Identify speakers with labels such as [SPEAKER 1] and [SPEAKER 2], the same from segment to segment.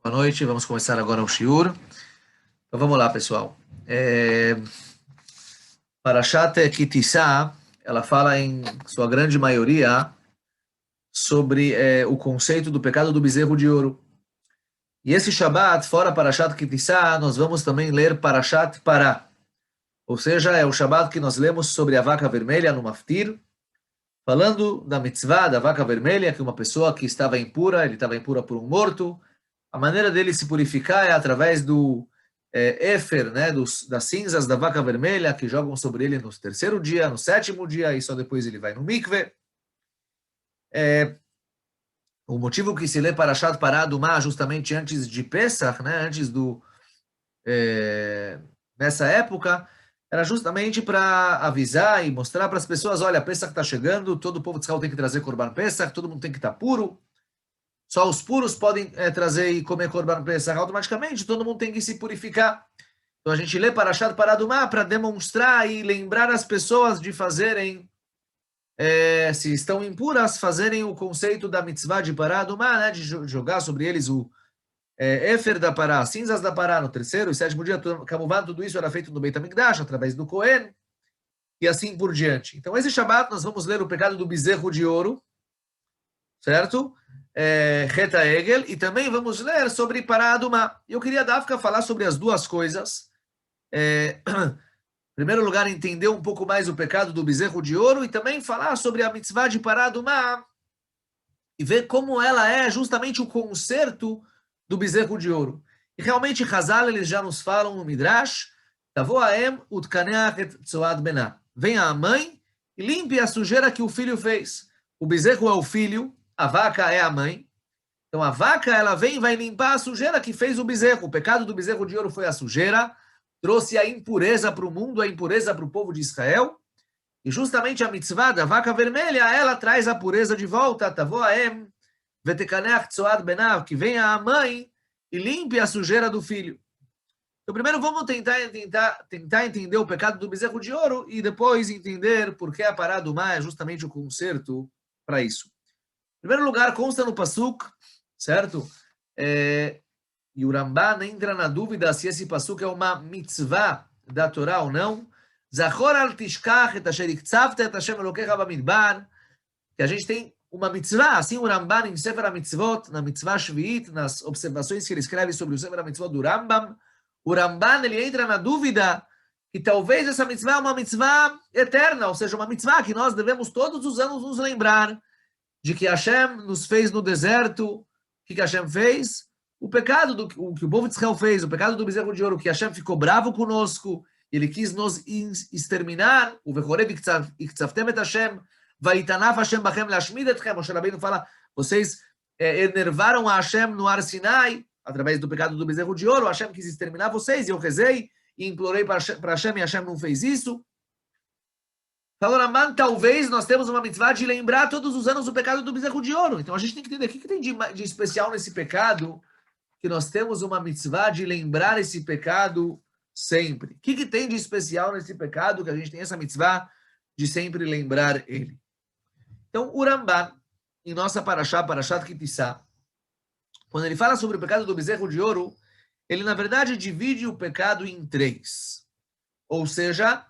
[SPEAKER 1] Boa noite, vamos começar agora o shiur. Então vamos lá, pessoal. Parashat Kitissá, ela fala em sua grande maioria sobre o conceito do pecado do bezerro de ouro. E esse Shabbat, fora Parashat Kitissá, nós vamos também ler Parashat Pará. Ou seja, é o Shabbat que nós lemos sobre a vaca vermelha no Maftir, falando da mitzvah da vaca vermelha, que uma pessoa que estava impura, ele estava impura por um morto, a maneira dele se purificar é através do éfer, né, das cinzas da vaca vermelha, que jogam sobre ele no terceiro dia, no sétimo dia, e só depois ele vai no mikve. O motivo que se lê Parashat Pará Adumá justamente antes de Pesach, né, nessa época, era justamente para avisar e mostrar para as pessoas, olha, Pesach está chegando, todo o povo de Israel tem que trazer Korban Pesach, todo mundo tem que estar puro. Só os puros podem trazer e comer Korban Pesach automaticamente, todo mundo tem que se purificar. Então a gente lê Parashat Pará Adumá para demonstrar e lembrar as pessoas de fazerem, se estão impuras, fazerem o conceito da mitzvah de Pará Adumá, né, de jogar sobre eles o éfer da Pará, cinzas da Pará no terceiro e sétimo dia. Tudo isso era feito no Beit HaMikdash, através do Cohen, e assim por diante. Então esse Shabbat nós vamos ler o pecado do bezerro de ouro, certo? Reta Egel, e também vamos ler sobre Pará Adumá. Eu queria, Dafka, falar sobre as duas coisas. Em primeiro lugar, entender um pouco mais o pecado do bezerro de ouro e também falar sobre a mitzvah de Pará Adumá e ver como ela é justamente o conserto do bezerro de ouro. E realmente, Hazal, eles já nos falam no Midrash, Tavo Aem utkaneach et tzoad bená. Venha a mãe e limpe a sujeira que o filho fez. O bezerro é o filho, a vaca é a mãe. Então a vaca, ela vem e vai limpar a sujeira que fez o bezerro. O pecado do bezerro de ouro foi a sujeira, trouxe a impureza para o mundo, a impureza para o povo de Israel. E justamente a mitzvah da vaca vermelha, ela traz a pureza de volta. Tavo aem vetekaneach tzoad benav, que venha a mãe e limpe a sujeira do filho. Então primeiro vamos tentar entender o pecado do bezerro de ouro e depois entender por que a Pará Adumá é justamente o conserto para isso. Em primeiro lugar, consta no Pasuk, certo? E o Ramban entra na dúvida se esse Pasuk é uma mitzvah da Torá ou não. Zachor al tishkach et asher iktzavta et Hashem Elokecha bamidbar. Que a gente tem uma mitzvah, assim o Ramban em Sefer HaMitzvot, na mitzvah Shvi'it, nas observações que ele escreve sobre o Sefer HaMitzvot do Rambam, o Ramban ele entra na dúvida que talvez essa mitzvah é uma mitzvah eterna, ou seja, uma mitzvah que nós devemos todos os anos nos lembrar de que Hashem nos fez no deserto. O que Hashem fez? O pecado o que o povo de Israel fez, o pecado do bezerro de ouro, que Hashem ficou bravo conosco, ele quis nos exterminar. O Vechorev iktzavtem et Hashem, vaitanaf Hashem bachem lashmid etchem. Moshe Rabbeinu fala, vocês enervaram a Hashem no Ar Sinai, através do pecado do bezerro de ouro. Hashem quis exterminar vocês, e eu rezei e implorei para Hashem, e Hashem não fez isso. Falou Ramban, talvez nós temos uma mitzvah de lembrar todos os anos o pecado do bezerro de ouro. Então a gente tem que entender o que tem de especial nesse pecado, que nós temos uma mitzvah de lembrar esse pecado sempre. O que tem de especial nesse pecado, que a gente tem essa mitzvah de sempre lembrar ele? Então o Ramban, em nossa Parashat Kitissá, quando ele fala sobre o pecado do bezerro de ouro, ele na verdade divide o pecado em três. Ou seja,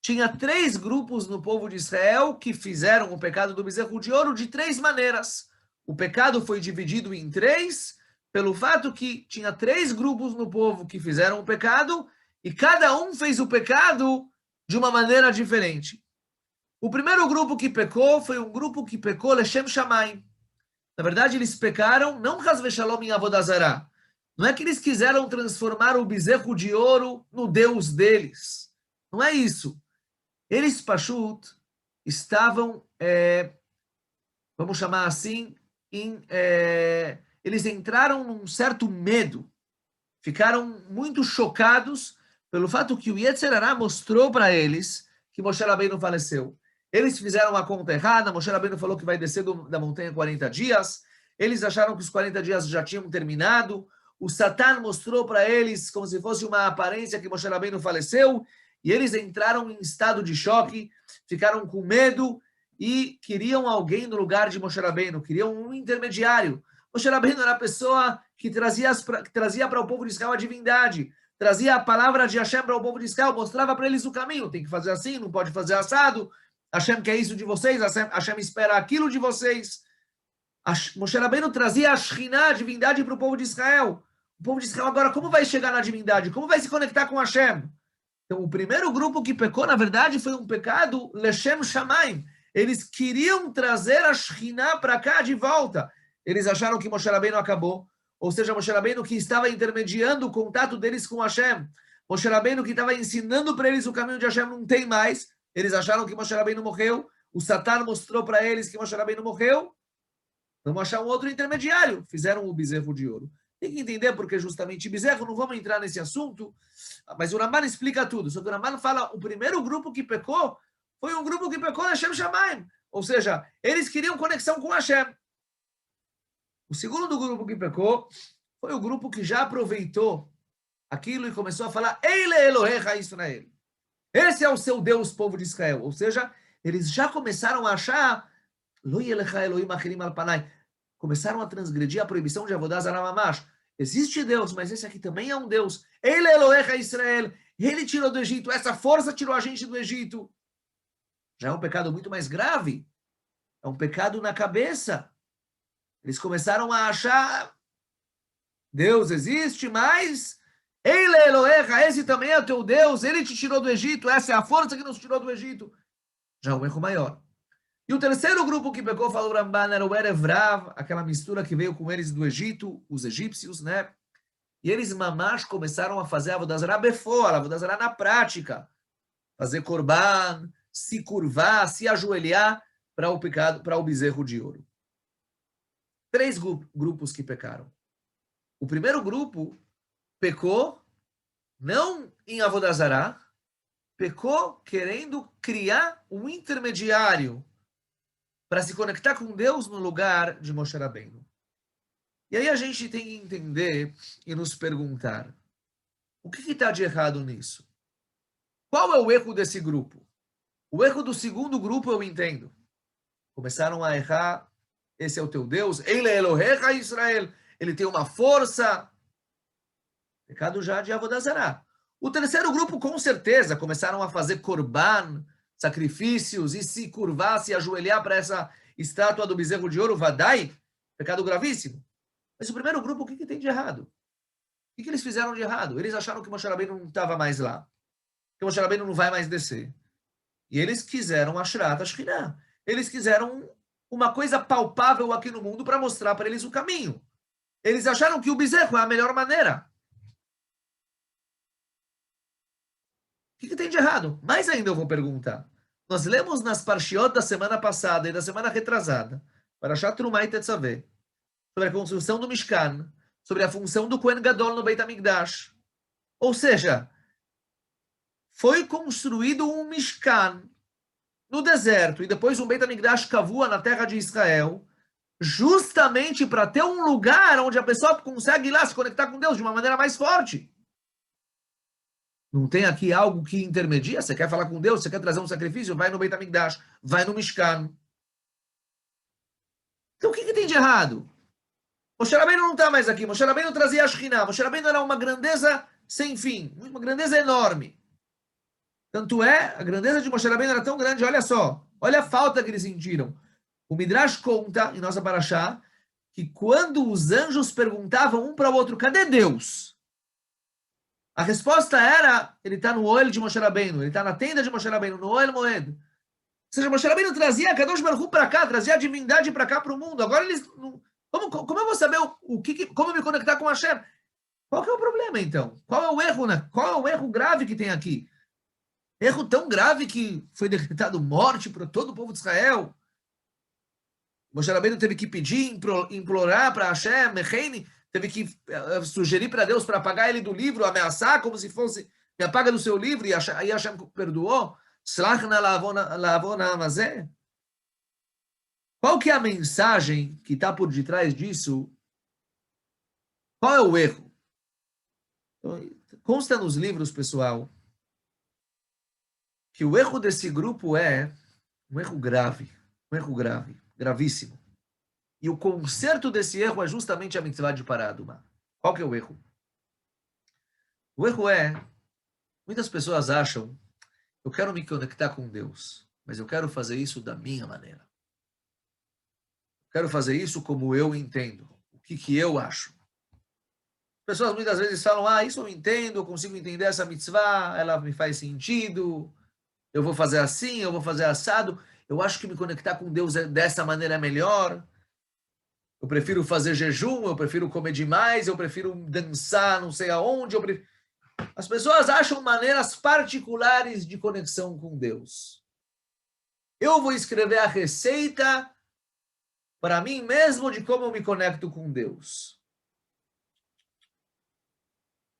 [SPEAKER 1] tinha três grupos no povo de Israel que fizeram o pecado do bezerro de ouro de três maneiras. O pecado foi dividido em três, pelo fato que tinha três grupos no povo que fizeram o pecado, e cada um fez o pecado de uma maneira diferente. O primeiro grupo que pecou foi um grupo que pecou Leshem Shamayim. Na verdade, eles pecaram, não Chas v'Shalom em Avodazará. Não é que eles quiseram transformar o bezerro de ouro no Deus deles. Não é isso. Eles, Pashut, estavam, vamos chamar assim, eles entraram num certo medo, ficaram muito chocados pelo fato que o Yetzer Hará mostrou para eles que Moshe Rabbeinu faleceu. Eles fizeram a conta errada, Moshe Rabbeinu falou que vai descer da montanha 40 dias, eles acharam que os 40 dias já tinham terminado, o Satan mostrou para eles como se fosse uma aparência que Moshe Rabbeinu faleceu, e eles entraram em estado de choque, ficaram com medo e queriam alguém no lugar de Moshe Rabbeinu, queriam um intermediário. Moshe Rabbeinu era a pessoa que trazia para o povo de Israel a divindade, trazia a palavra de Hashem para o povo de Israel, mostrava para eles o caminho, tem que fazer assim, não pode fazer assado, Hashem quer isso de vocês, Hashem espera aquilo de vocês. Moshe Rabbeinu trazia a Shekhinah, a divindade, para o povo de Israel. O povo de Israel agora, como vai chegar na divindade? Como vai se conectar com Hashem? Então, o primeiro grupo que pecou, na verdade, foi um pecado Leshem Shamayim. Eles queriam trazer a Shekhinah para cá de volta. Eles acharam que Moshe Rabbeinu acabou. Ou seja, Moshe Rabbeinu que estava intermediando o contato deles com Hashem. Moshe Rabbeinu que estava ensinando para eles o caminho de Hashem não tem mais. Eles acharam que Moshe Rabbeinu morreu. O Satan mostrou para eles que Moshe Rabbeinu morreu. Vamos achar um outro intermediário. Fizeram o bezerro de ouro. Tem que entender porque justamente bezerro, não vamos entrar nesse assunto, mas o Ramban explica tudo. Só que o Ramban fala, o primeiro grupo que pecou foi um grupo que pecou Hashem Shamayim. Ou seja, eles queriam conexão com Hashem. O segundo grupo que pecou foi o grupo que já aproveitou aquilo e começou a falar Eile Elohecha Israel. Esse é o seu Deus, povo de Israel. Ou seja, eles já começaram a achar Lo Yelecha Elohim Achirim Al Panai. Começaram a transgredir a proibição de Avodah Zarah Mamash. Existe Deus, mas esse aqui também é um Deus. Ele é Elohecha Israel. Ele tirou do Egito. Essa força tirou a gente do Egito. Já é um pecado muito mais grave. É um pecado na cabeça. Eles começaram a achar Deus existe, mas Ele é Elohecha. Esse também é o teu Deus. Ele te tirou do Egito. Essa é a força que nos tirou do Egito. Já é um erro maior. E o terceiro grupo que pecou, falou o Ramban, era o Erev Rav, aquela mistura que veio com eles do Egito, os egípcios, né? E eles, mamash, começaram a fazer a Avodah Zarah befora, a Avodah Zarah na prática. Fazer korban, se curvar, se ajoelhar para o pecado, para o bezerro de ouro. Três grupos que pecaram. O primeiro grupo pecou, não em Avodah Zarah, pecou querendo criar um intermediário para se conectar com Deus no lugar de Moshe Rabbeinu. E aí a gente tem que entender e nos perguntar, o que está de errado nisso? Qual é o erro desse grupo? O erro do segundo grupo eu entendo. Começaram a errar, esse é o teu Deus, Ele é Elohecha Israel, ele tem uma força. Pecado já de Avodah Zarah. O terceiro grupo, com certeza, começaram a fazer korban, sacrifícios, e se curvar, se ajoelhar para essa estátua do bezerro de ouro, vadai, pecado gravíssimo. Mas o primeiro grupo, o que tem de errado? O que eles fizeram de errado? Eles acharam que Moshe Rabbeinu não estava mais lá, que Moshe Rabbeinu não vai mais descer. E eles quiseram a Shrat Shekhinah. Eles quiseram uma coisa palpável aqui no mundo para mostrar para eles o caminho. Eles acharam que o bezerro é a melhor maneira. O que tem de errado? Mais ainda eu vou perguntar. Nós lemos nas Parshiot da semana passada e da semana retrasada, Parashat Trumah e Tetzaveh, sobre a construção do Mishkan, sobre a função do Kohen Gadol no Beit HaMikdash. Ou seja, foi construído um Mishkan no deserto e depois um Beit HaMikdash Kavua na terra de Israel, justamente para ter um lugar onde a pessoa consegue ir lá se conectar com Deus de uma maneira mais forte. Não tem aqui algo que intermedia? Você quer falar com Deus? Você quer trazer um sacrifício? Vai no Beit HaMikdash, vai no Mishkan. Então o que tem de errado? Moshe Rabbeinu não está mais aqui. Moshe Rabbeinu trazia a Shekhinah. Moshe Rabbeinu era uma grandeza sem fim, uma grandeza enorme. Tanto é, a grandeza de Moshe Rabbeinu era tão grande, olha só, olha a falta que eles sentiram. O Midrash conta, em nossa Parashá, que quando os anjos perguntavam um para o outro, cadê Deus? A resposta era, ele está no Oel de Moshe Rabbeinu, ele está na tenda de Moshe Rabbeinu, no Oel Moed. Ou seja, Moshe Rabbeinu trazia a Kadosh Baruch Hu para cá, trazia a divindade para cá, para o mundo. Agora eles... Como eu vou saber como me conectar com Hashem? Qual que é o problema, então? Qual é o erro, né? Qual é o erro grave que tem aqui? Erro tão grave que foi decretado morte para todo o povo de Israel. Moshe Rabbeinu teve que pedir, implorar para Hashem, Mecheini, teve que sugerir para Deus para apagar ele do livro, ameaçar como se fosse, me apaga do seu livro, e aí Hashem perdoou. Slachna lavona amazé. Qual que é a mensagem que está por detrás disso? Qual é o erro? Consta nos livros, pessoal, que o erro desse grupo é um erro grave, gravíssimo. E o conserto desse erro é justamente a mitzvah de Pará Adumá. Qual que é o erro? O erro é, muitas pessoas acham, eu quero me conectar com Deus, mas eu quero fazer isso da minha maneira. Quero fazer isso como eu entendo. O que eu acho. As pessoas muitas vezes falam, isso eu entendo, eu consigo entender essa mitzvah, ela me faz sentido, eu vou fazer assim, eu vou fazer assado. Eu acho que me conectar com Deus dessa maneira é melhor. Eu prefiro fazer jejum, eu prefiro comer demais, eu prefiro dançar não sei aonde. As pessoas acham maneiras particulares de conexão com Deus. Eu vou escrever a receita para mim mesmo de como eu me conecto com Deus.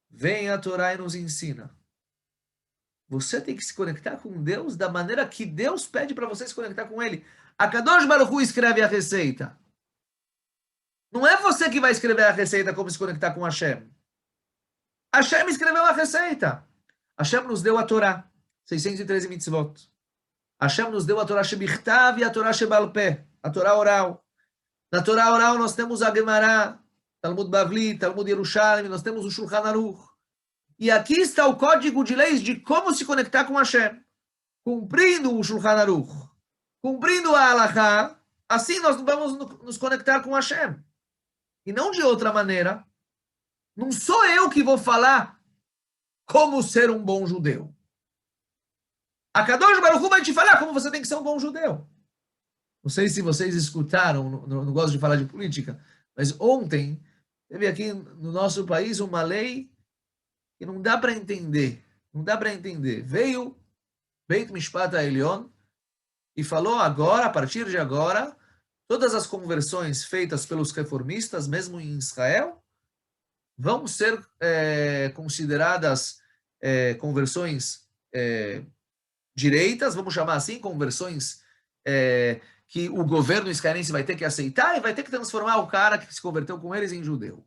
[SPEAKER 1] Vem a Torá e nos ensina. Você tem que se conectar com Deus da maneira que Deus pede para você se conectar com Ele. A Kadosh Baruch Hu escreve a receita. Não é você que vai escrever a receita como se conectar com Hashem. Hashem escreveu a receita. Hashem nos deu a Torá. 613 mitzvot. Hashem nos deu a Torá Shebichtav e a Torá Shebal Peh. A Torá oral. Na Torá oral nós temos a Gemara, Talmud Bavli, Talmud Yerushalmi, nós temos o Shulchan Aruch. E aqui está o código de leis de como se conectar com Hashem. Cumprindo o Shulchan Aruch, cumprindo a Halachá, assim nós vamos nos conectar com Hashem. E não de outra maneira. Não sou eu que vou falar como ser um bom judeu. A Kadosh Baruch Hu vai te falar como você tem que ser um bom judeu. Não sei se vocês escutaram, não gosto de falar de política, mas ontem teve aqui no nosso país uma lei que não dá para entender. Não dá para entender. Veio Beit Mishpat HaElyon e falou agora, a partir de agora, todas as conversões feitas pelos reformistas, mesmo em Israel, vão ser consideradas conversões direitas, vamos chamar assim, conversões que o governo israelense vai ter que aceitar e vai ter que transformar o cara que se converteu com eles em judeu.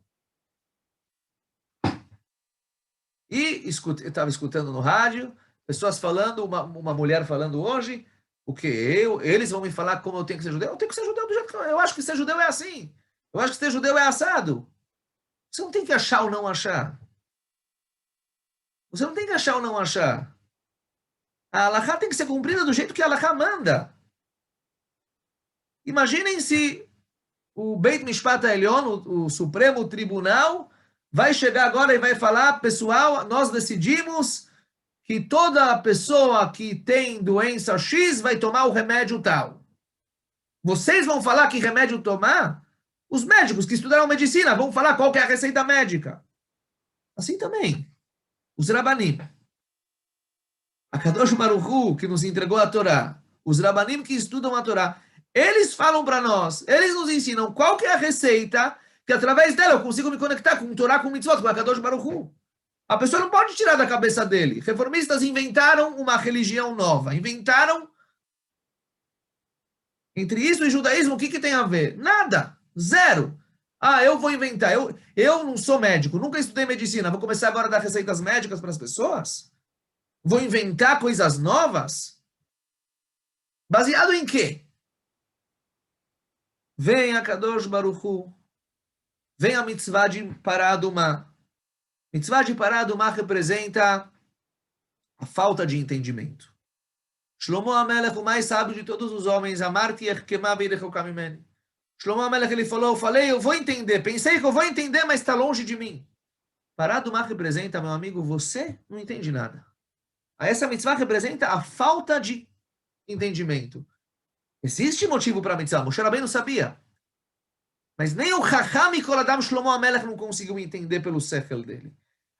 [SPEAKER 1] E eu estava escutando no rádio, pessoas falando, uma mulher falando hoje, o que eles vão me falar como eu tenho que ser judeu? Eu tenho que ser judeu do jeito que eu acho que ser judeu é assim. Eu acho que ser judeu é assado. Você não tem que achar ou não achar. Você não tem que achar ou não achar. A halachá tem que ser cumprida do jeito que a halachá manda. Imaginem se o Beit Mishpat HaElyon, o Supremo Tribunal, vai chegar agora e vai falar, pessoal, nós decidimos que toda pessoa que tem doença X vai tomar o remédio tal. Vocês vão falar que remédio tomar? Os médicos que estudaram medicina vão falar qual que é a receita médica. Assim também. Os Rabanim. A Kadosh Baruch Hu, que nos entregou a Torá. Os Rabanim que estudam a Torá. Eles falam para nós, eles nos ensinam qual que é a receita que através dela eu consigo me conectar com o Torá, com o mitzvot, com a Kadosh Baruch Hu. A pessoa não pode tirar da cabeça dele. Reformistas inventaram uma religião nova. Inventaram. Entre isso e judaísmo, o que tem a ver? Nada. Zero. Eu vou inventar. Eu não sou médico, nunca estudei medicina. Vou começar agora a dar receitas médicas para as pessoas? Vou inventar coisas novas? Baseado em quê? Vem a Kadosh Baruch Hu. Vem a mitzvah de Paradumá. Mitzvah de Paradumá representa a falta de entendimento. Shlomo HaMelech, o mais sábio de todos os homens, Amarti Echkema Beirechokam Mimeni. Shlomo HaMelech, ele falou, eu vou entender, pensei que eu vou entender, mas está longe de mim. Paradumá representa, meu amigo, você não entende nada. Essa mitzvah representa a falta de entendimento. Existe motivo para a mitzvah, Moshe Rabbeinu sabia. Mas nem o Chacham e Koladam Shlomo HaMelech não conseguiu entender pelo sechel dele.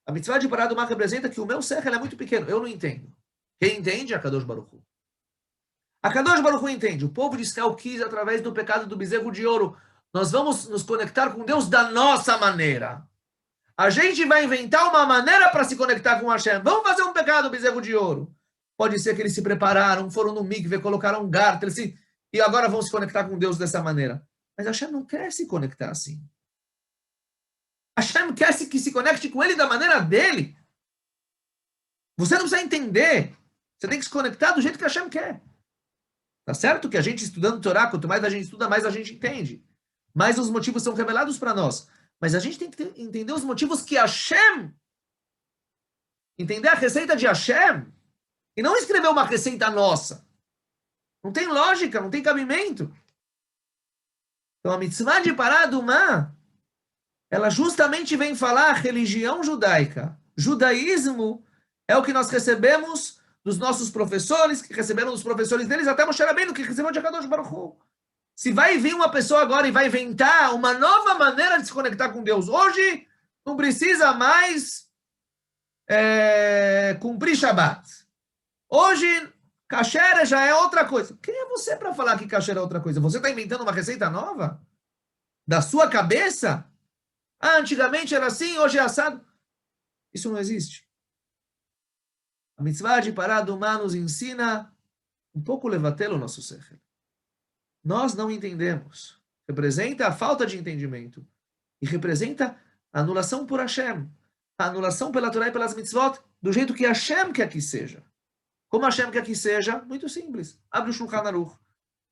[SPEAKER 1] A mitzvah de Paradumá representa que o meu sechel é muito pequeno, eu não entendo. Quem entende é a Kadosh Baruch Hu. A Kadosh Baruch Hu entende. O povo de Israel quis, através do pecado do bezerro de ouro, nós vamos nos conectar com Deus da nossa maneira. A gente vai inventar uma maneira para se conectar com Hashem. Vamos fazer um pecado do bezerro de ouro. Pode ser que eles se prepararam, foram no mikve, colocaram um gárter, e agora vão se conectar com Deus dessa maneira. Mas Hashem não quer se conectar assim. Hashem quer que se conecte com Ele da maneira dele. Você não precisa entender. Você tem que se conectar do jeito que Hashem quer. Tá certo que a gente estudando Torá, quanto mais a gente estuda, mais a gente entende. Mais os motivos são revelados para nós. Mas a gente tem que entender os motivos que Hashem, entender a receita de Hashem, e não escrever uma receita nossa. Não tem lógica, não tem cabimento. Então a mitzvah de parar do mar, ela justamente vem falar religião judaica. Judaísmo é o que nós recebemos dos nossos professores, que receberam dos professores deles, até Moshe Rabbeinu, que recebeu de Akadosh Baruch Hu. Se vai vir uma pessoa agora e vai inventar uma nova maneira de se conectar com Deus, hoje não precisa mais cumprir Shabbat. Hoje, kasher já é outra coisa. Quem é você para falar que kasher é outra coisa? Você está inventando uma receita nova? Da sua cabeça? Ah, antigamente era assim, hoje é assado. Isso não existe. A mitzvah de parar do mar nos ensina um pouco levatelo o nosso sechel. Nós não entendemos. Representa a falta de entendimento. E representa a anulação por Hashem. A anulação pela Torá e pelas mitzvot do jeito que Hashem quer que seja. Como Hashem quer que seja? Muito simples. Abre o Shulchan Aruch.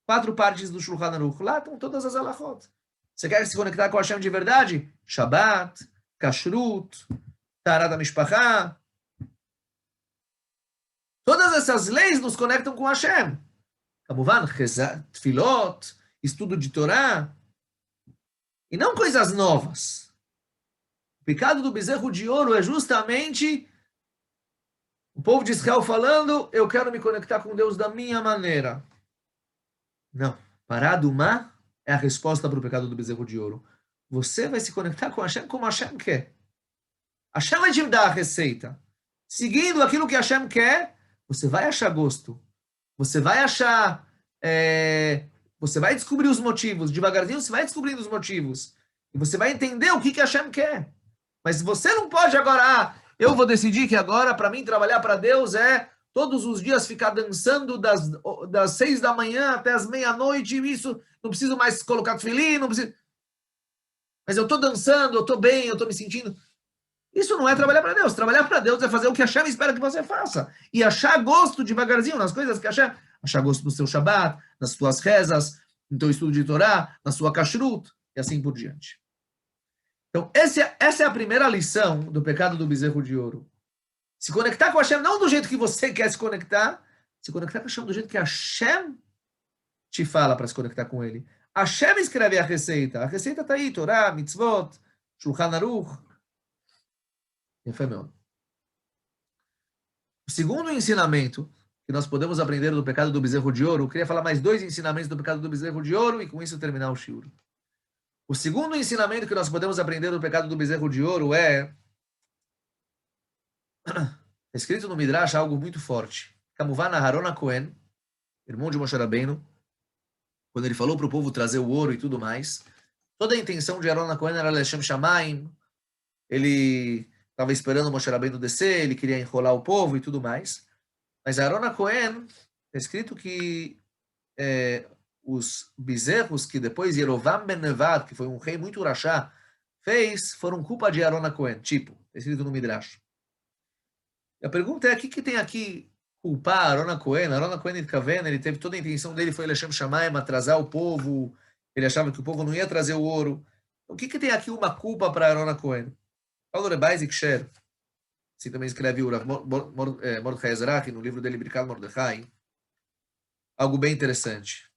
[SPEAKER 1] 4 partes do Shulchan Aruch. Lá estão todas as halachot. Você quer se conectar com Hashem de verdade? Shabbat, Kashrut, Taharat HaMishpachá. Todas essas leis nos conectam com Hashem. Kamuvan, Tfilot, estudo de Torá. E não coisas novas. O pecado do bezerro de ouro é justamente o povo de Israel falando, eu quero me conectar com Deus da minha maneira. Não. Parar do mar é a resposta para o pecado do bezerro de ouro. Você vai se conectar com Hashem como Hashem quer. Hashem vai te dar a receita. Seguindo aquilo que Hashem quer, você vai achar gosto. Você vai achar... você vai descobrir os motivos. Devagarzinho você vai descobrindo os motivos. E você vai entender o que Hashem quer. Mas você não pode agora... eu vou decidir que agora, para mim, trabalhar para Deus é todos os dias ficar dançando das 6 da manhã até as meia-noite, isso, não preciso mais colocar tefilim, não preciso... Mas eu estou dançando, eu estou bem, eu estou me sentindo... Isso não é trabalhar para Deus. Trabalhar para Deus é fazer o que Hashem espera que você faça. E achar gosto devagarzinho nas coisas que Hashem... achar gosto no seu Shabbat, nas suas rezas, no teu estudo de Torá, na sua kashrut, e assim por diante. Então, essa é a primeira lição do pecado do bezerro de ouro. Se conectar com Hashem não do jeito que você quer se conectar com Hashem do jeito que Hashem te fala para se conectar com ele. Hashem escreve a receita está aí, Torá, mitzvot, Shulchan Aruch. O segundo ensinamento que nós podemos aprender do pecado do bezerro de ouro, eu queria falar mais 2 ensinamentos do pecado do bezerro de ouro e com isso terminar o shiur. O segundo ensinamento que nós podemos aprender do pecado do bezerro de ouro é escrito no Midrash algo muito forte. Kamuvan Aharon HaKohen, irmão de Moshe Rabbeinu, quando ele falou para o povo trazer o ouro e tudo mais, toda a intenção de Aharon HaKohen era Leshem Shamayim, ele estava esperando Moshe Rabbeinu descer, ele queria enrolar o povo e tudo mais. Mas Aharon HaKohen, é escrito que os bezerros que depois Yerovam ben Nevat, que foi um rei muito rachá, fez, foram culpa de Aharon HaKohen, tipo, é escrito no Midrash. E a pergunta é, o que tem aqui culpar Aharon HaKohen? Aharon HaKohen ele teve toda a intenção dele, foi Leshem Shamayim, atrasar o povo, ele achava que o povo não ia trazer o ouro. O que tem aqui uma culpa para Aharon HaKohen? Paulo Rebbe Zikcher, assim também escreve o Mordechai Ezrach, no livro dele, Birkat Mordechai, algo bem interessante.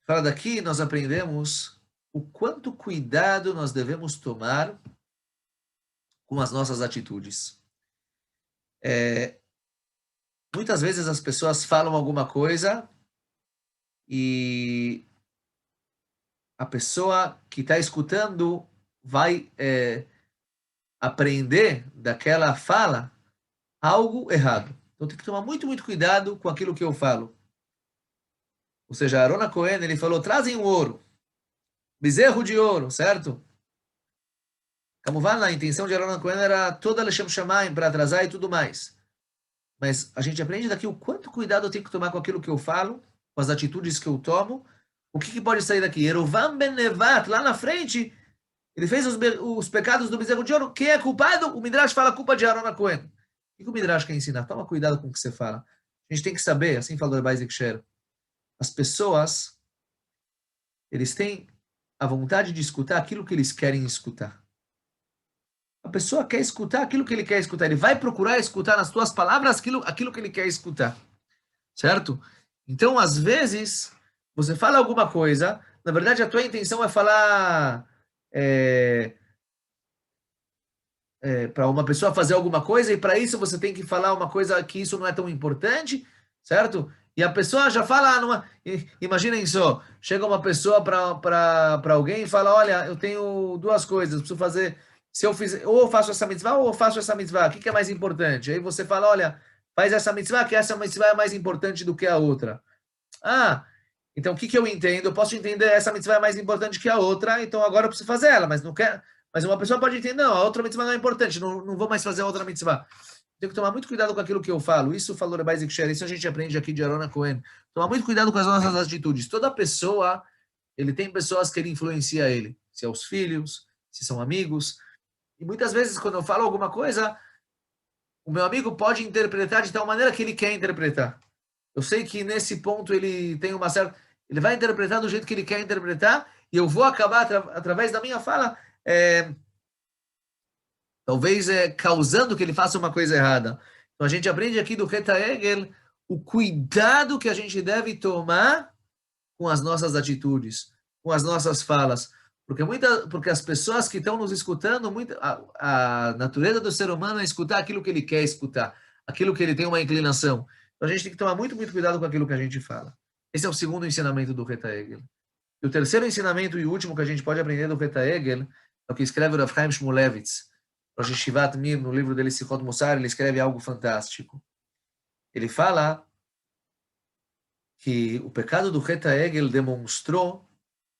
[SPEAKER 1] Fala daqui, nós aprendemos o quanto cuidado nós devemos tomar com as nossas atitudes. Muitas vezes as pessoas falam alguma coisa e a pessoa que está escutando vai aprender daquela fala algo errado. Então tem que tomar muito, muito cuidado com aquilo que eu falo. Ou seja, Aharon HaKohen, ele falou, trazem o ouro, bezerro de ouro, certo? Kamuvan, a intenção de Aharon HaKohen era toda Leshem Shamayim para atrasar e tudo mais. Mas a gente aprende daqui o quanto cuidado eu tenho que tomar com aquilo que eu falo, com as atitudes que eu tomo. O que pode sair daqui? Yerovam ben Nevat, lá na frente, ele fez os pecados do bezerro de ouro. Quem é culpado? O Midrash fala a culpa de Aharon HaKohen. O que o Midrash quer ensinar? Toma cuidado com o que você fala. A gente tem que saber, assim falou Rebbe Zikcher, as pessoas, eles têm a vontade de escutar aquilo que eles querem escutar. a pessoa quer escutar aquilo que ele quer escutar. Ele vai procurar escutar nas tuas palavras aquilo que ele quer escutar. Certo? Então, às vezes, você fala alguma coisa, na verdade, a tua intenção é falar para uma pessoa fazer alguma coisa, e para isso você tem que falar uma coisa que isso não é tão importante, certo? E a pessoa já fala, imaginem só, chega uma pessoa para alguém e fala, olha, eu tenho duas coisas, preciso fazer, se eu fizer, ou eu faço essa mitzvah, ou eu faço essa mitzvah, o que é mais importante? Aí você fala, olha, faz essa mitzvah, que essa mitzvah é mais importante do que a outra. Ah, então o que eu entendo? Eu posso entender essa mitzvah é mais importante que a outra, então agora eu preciso fazer ela, mas não quer. Mas uma pessoa pode entender, não, a outra mitzvah não é importante, não vou mais fazer a outra mitzvah. Tenho que tomar muito cuidado com aquilo que eu falo. Isso falou Rebbe Isaac Sher, isso a gente aprende aqui de Arona Cohen. Tomar muito cuidado com as nossas atitudes. Toda pessoa, ele tem pessoas que ele influencia ele. Se é os filhos, se são amigos. E muitas vezes, quando eu falo alguma coisa, o meu amigo pode interpretar de tal maneira que ele quer interpretar. Eu sei que nesse ponto ele tem uma certa... Ele vai interpretar do jeito que ele quer interpretar, e eu vou acabar, através da minha fala, talvez causando que ele faça uma coisa errada. Então a gente aprende aqui do Reta Hegel o cuidado que a gente deve tomar com as nossas atitudes, com as nossas falas. Porque as pessoas que estão nos escutando, a natureza do ser humano é escutar aquilo que ele quer escutar, aquilo que ele tem uma inclinação. Então a gente tem que tomar muito, muito cuidado com aquilo que a gente fala. Esse é o segundo ensinamento do Reta Hegel. E o terceiro ensinamento e último que a gente pode aprender do Reta Hegel é o que escreve o Rav Chaim Shmulevitz. Rosh Yeshivat Mir, no livro dele, Sichot Mussar, ele escreve algo fantástico. Ele fala que o pecado do Reta Hegel demonstrou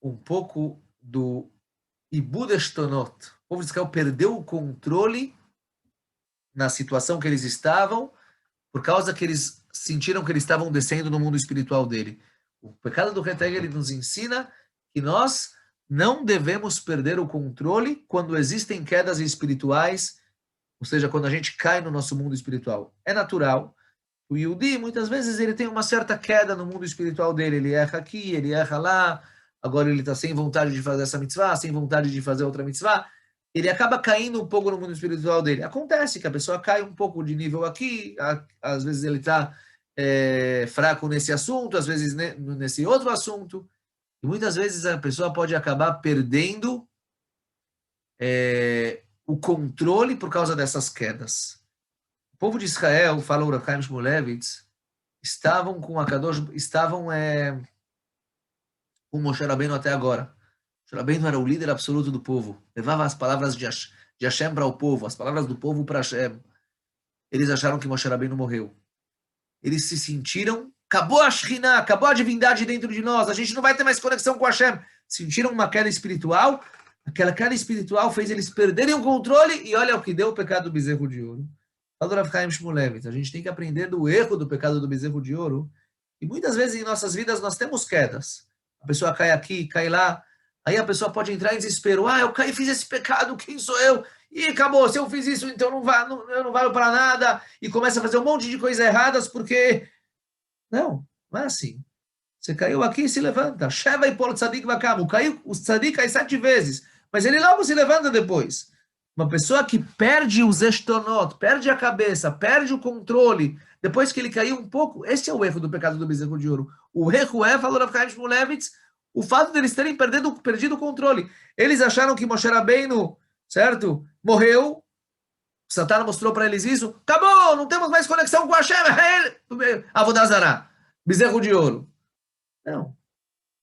[SPEAKER 1] um pouco do Ibud Eshtonot. O povo de Israel perdeu o controle na situação que eles estavam, por causa que eles sentiram que eles estavam descendo no mundo espiritual dele. O pecado do Reta Hegel nos ensina que nós não devemos perder o controle quando existem quedas espirituais, ou seja, quando a gente cai no nosso mundo espiritual. É natural. O Yehudi, muitas vezes, ele tem uma certa queda no mundo espiritual dele. Ele erra aqui, ele erra lá, agora ele está sem vontade de fazer essa mitzvah, sem vontade de fazer outra mitzvah. Ele acaba caindo um pouco no mundo espiritual dele. Acontece que a pessoa cai um pouco de nível aqui, às vezes ele está fraco nesse assunto, às vezes nesse outro assunto. E muitas vezes a pessoa pode acabar perdendo o controle por causa dessas quedas. O povo de Israel, fala o Rav Chaim Shmulevitz, estavam com com Moshe Rabbeinu até agora. Moshe Rabbeinu era o líder absoluto do povo. Levava as palavras de Hashem para o povo, as palavras do povo para Hashem. Eles acharam que Moshe Rabbeinu morreu. Eles se sentiram, acabou a Shekhinah, acabou a divindade dentro de nós, a gente não vai ter mais conexão com Hashem. Sentiram uma queda espiritual, aquela queda espiritual fez eles perderem o controle, e olha o que deu o pecado do bezerro de ouro. Fala Rav Chaim Shmulevitz, a gente tem que aprender do erro do pecado do bezerro de ouro, e muitas vezes em nossas vidas nós temos quedas. A pessoa cai aqui, cai lá, aí a pessoa pode entrar em desespero, eu caí e fiz esse pecado, quem sou eu? E acabou, se eu fiz isso, então eu não valho para nada, e começa a fazer um monte de coisas erradas, porque... Não é assim. Você caiu aqui e se levanta. Sheva e Pol Tzadik Vakam. O Tzadik cai 7 vezes, mas ele logo se levanta depois. Uma pessoa que perde os estonot, perde a cabeça, perde o controle, depois que ele caiu um pouco, esse é o erro do pecado do bezerro de ouro. O erro é, falou Rav Chaim Shmulevitz, o fato deles terem perdido o controle. Eles acharam que Moshe Rabbeinu, certo? Morreu. Satan mostrou para eles isso. Acabou, não temos mais conexão com Hashem. Avodah Zarah, bezerro de ouro. Não.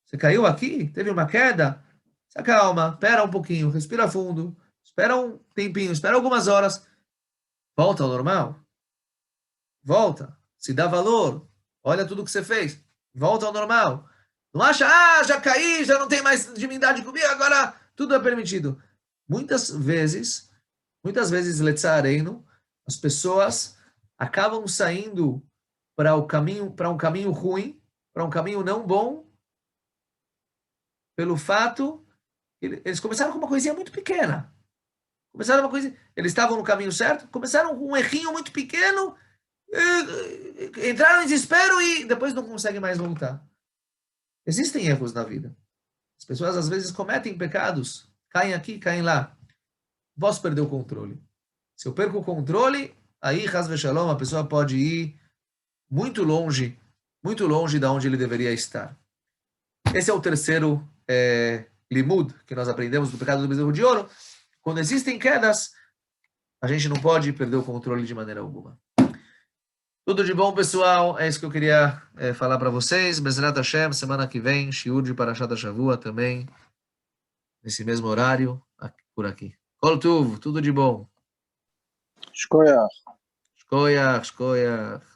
[SPEAKER 1] Você caiu aqui, teve uma queda, se acalma, espera um pouquinho, respira fundo, espera um tempinho, espera algumas horas, volta ao normal. Volta, se dá valor, olha tudo que você fez, volta ao normal. Não acha, já caí, já não tem mais divindade comigo, agora tudo é permitido. Muitas vezes, letzareno, as pessoas acabam saindo para um caminho ruim, para um caminho não bom, pelo fato que eles começaram com uma coisinha muito pequena. Eles estavam no caminho certo, começaram com um errinho muito pequeno, entraram em desespero e depois não conseguem mais voltar. Existem erros na vida. As pessoas às vezes cometem pecados, caem aqui, caem lá. posso perder o controle. Se eu perco o controle, aí, Haz v'Shalom, a pessoa pode ir muito longe da onde ele deveria estar. Esse é o terceiro limud que nós aprendemos do pecado do bezerro de ouro. Quando existem quedas, a gente não pode perder o controle de maneira alguma. Tudo de bom, pessoal. É isso que eu queria falar para vocês. Bezrat Hashem, semana que vem, shiur de Parashat Shavua também, nesse mesmo horário, por aqui. Kol Tuv, tudo de bom.
[SPEAKER 2] Shkoyach.
[SPEAKER 1] Shkoyach, shkoyach.